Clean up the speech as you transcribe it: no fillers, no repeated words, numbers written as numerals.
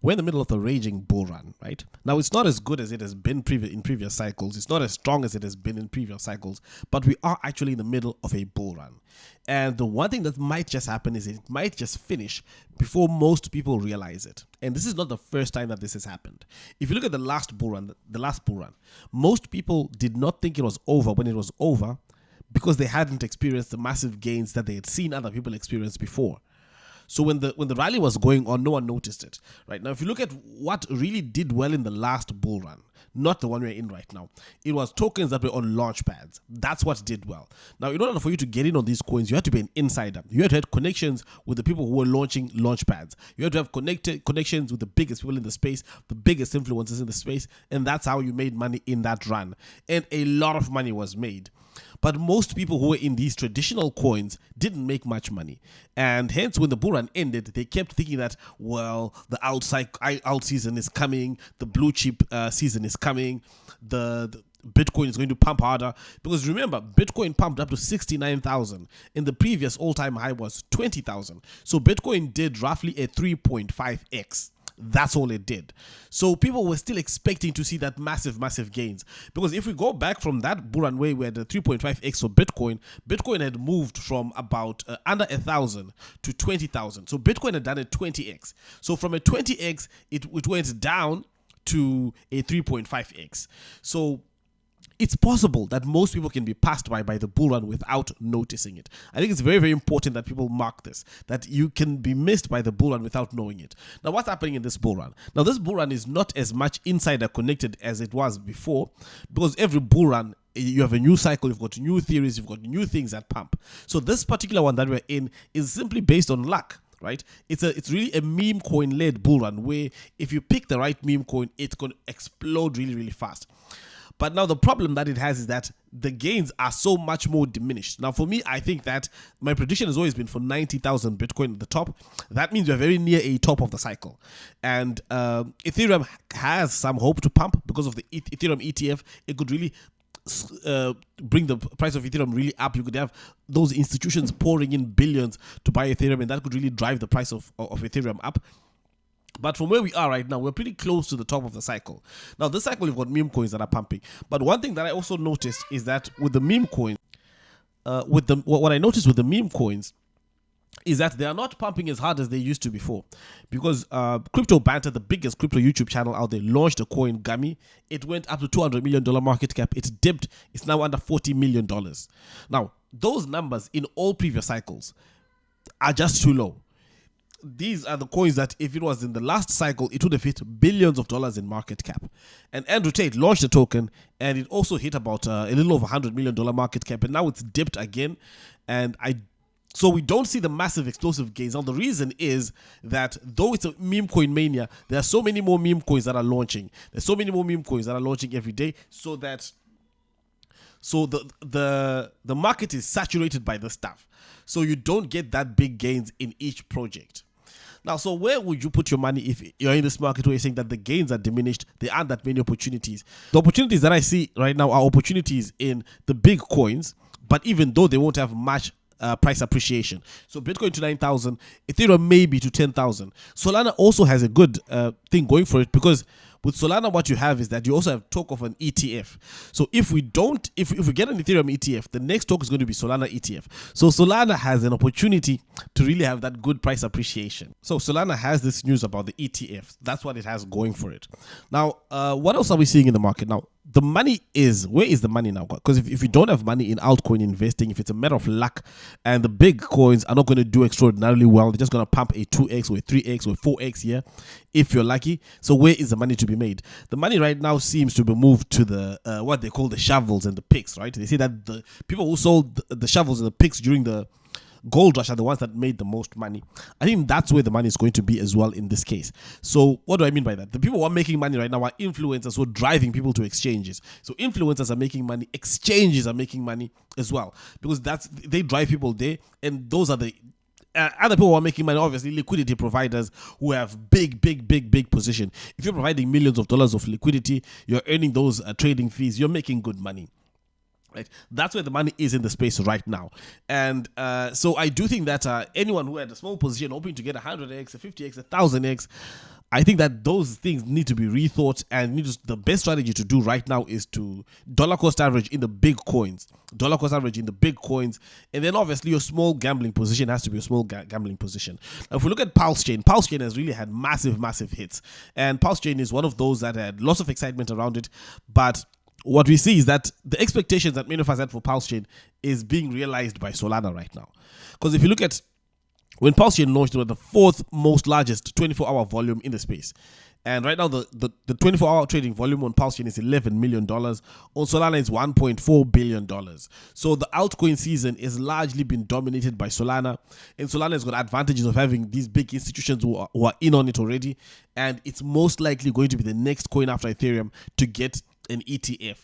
we're in the middle of a raging bull run, right? Now, it's not as good as it has been in previous cycles. It's not as strong as it has been in previous cycles, but we are actually in the middle of a bull run. And the one thing that might just happen is it might just finish before most people realize it. And this is not the first time that this has happened. If you look at the last bull run, most people did not think it was over when it was over because they hadn't experienced the massive gains that they had seen other people experience before. So when the rally was going on, no one noticed it. Right now, if you look at what really did well in the last bull run, not the one we're in right now, it was tokens that were on launch pads. That's what did well. Now, in order for you to get in on these coins, you had to be an insider. You had to have connections with the people who were launching launch pads. You had to have connections with the biggest people in the space, the biggest influencers in the space, and that's how you made money in that run. And a lot of money was made. But most people who were in these traditional coins didn't make much money. And hence, when the bull run ended, they kept thinking that, well, the alt season is coming, the blue chip season is coming, the Bitcoin is going to pump harder. Because remember, Bitcoin pumped up to 69,000. And the previous all-time high was 20,000. So Bitcoin did roughly a 3.5x. That's all it did. So people were still expecting to see that massive gains. Because if we go back from that bull run where we had the 3.5x for Bitcoin had moved from about under 1,000 to 20,000. So Bitcoin had done a 20x. So from a 20x, it went down to a 3.5x. So it's possible that most people can be passed by the bull run without noticing it. I think it's very, very important that people mark this, that you can be missed by the bull run without knowing it. Now, what's happening in this bull run? Now, this bull run is not as much insider connected as it was before, because every bull run, you have a new cycle, you've got new theories, you've got new things that pump. So this particular one that we're in is simply based on luck. Right? It's really a meme coin led bull run where if you pick the right meme coin, it's going to explode really, really fast. But now the problem that it has is that the gains are so much more diminished. Now, for me, I think that my prediction has always been for 90,000 Bitcoin at the top. That means we're very near a top of the cycle. And Ethereum has some hope to pump because of the Ethereum ETF. It could really bring the price of Ethereum really up. You could have those institutions pouring in billions to buy Ethereum, and that could really drive the price of Ethereum up. But from where we are right now, we're pretty close to the top of the cycle. Now, this cycle, we've got meme coins that are pumping. But one thing that I also noticed is that with the meme coins, what I noticed with the meme coins is that they are not pumping as hard as they used to before. Because Crypto Banter, the biggest crypto YouTube channel out there, launched a coin, Gummy. It went up to $200 million market cap. It dipped. It's now under $40 million. Now, those numbers in all previous cycles are just too low. These are the coins that if it was in the last cycle, it would have hit billions of dollars in market cap. And Andrew Tate launched a token and it also hit about a little over $100 million market cap. And now it's dipped again. So we don't see the massive explosive gains. Now, the reason is that though it's a meme coin mania, there are so many more meme coins that are launching. There's so many more meme coins that are launching every day so the market is saturated by this stuff. So you don't get that big gains in each project. Now, so where would you put your money if you're in this market where you're saying that the gains are diminished? There aren't that many opportunities. The opportunities that I see right now are opportunities in the big coins, but even though they won't have much price appreciation. So Bitcoin to 9,000, Ethereum maybe to 10,000. Solana also has a good thing going for it because with Solana, what you have is that you also have talk of an ETF. So if we get an Ethereum ETF, the next talk is going to be Solana ETF. So Solana has an opportunity to really have that good price appreciation. So Solana has this news about the ETF. That's what it has going for it. Now, what else are we seeing in the market now? The money where is the money now? Because if you don't have money in altcoin investing, if it's a matter of luck and the big coins are not going to do extraordinarily well, they're just going to pump a 2x or a 3x or 4x here if you're lucky. So where is the money to be made? The money right now seems to be moved to the what they call the shovels and the picks, right? They say that the people who sold the shovels and the picks during the gold rush are the ones that made the most money. I think that's where the money is going to be as well in this case. So what do I mean by that? The people who are making money right now are influencers who are driving people to exchanges. So influencers are making money, exchanges are making money as well because they drive people there, and those are the other people who are making money, obviously liquidity providers who have big position. If you're providing millions of dollars of liquidity, you're earning those trading fees, you're making good money. Right, that's where the money is in the space right now. And so I do think that anyone who had a small position hoping to get 100x, 50x, 1000x, I think that those things need to be rethought, and the best strategy to do right now is to dollar cost average in the big coins. Dollar cost average in the big coins, and then obviously your small gambling position has to be a small gambling position. Now, if we look at Pulse Chain has really had massive hits, and Pulse Chain is one of those that had lots of excitement around it, but what we see is that the expectations that many of us had for Pulse Chain is being realized by Solana right now. Because if you look at when Pulse Chain launched, it was the fourth most largest 24-hour volume in the space. And right now, the 24-hour trading volume on Pulse Chain is $11 million. On Solana, it's $1.4 billion. So the altcoin season is largely been dominated by Solana. And Solana has got advantages of having these big institutions who are in on it already. And it's most likely going to be the next coin after Ethereum to get an ETF.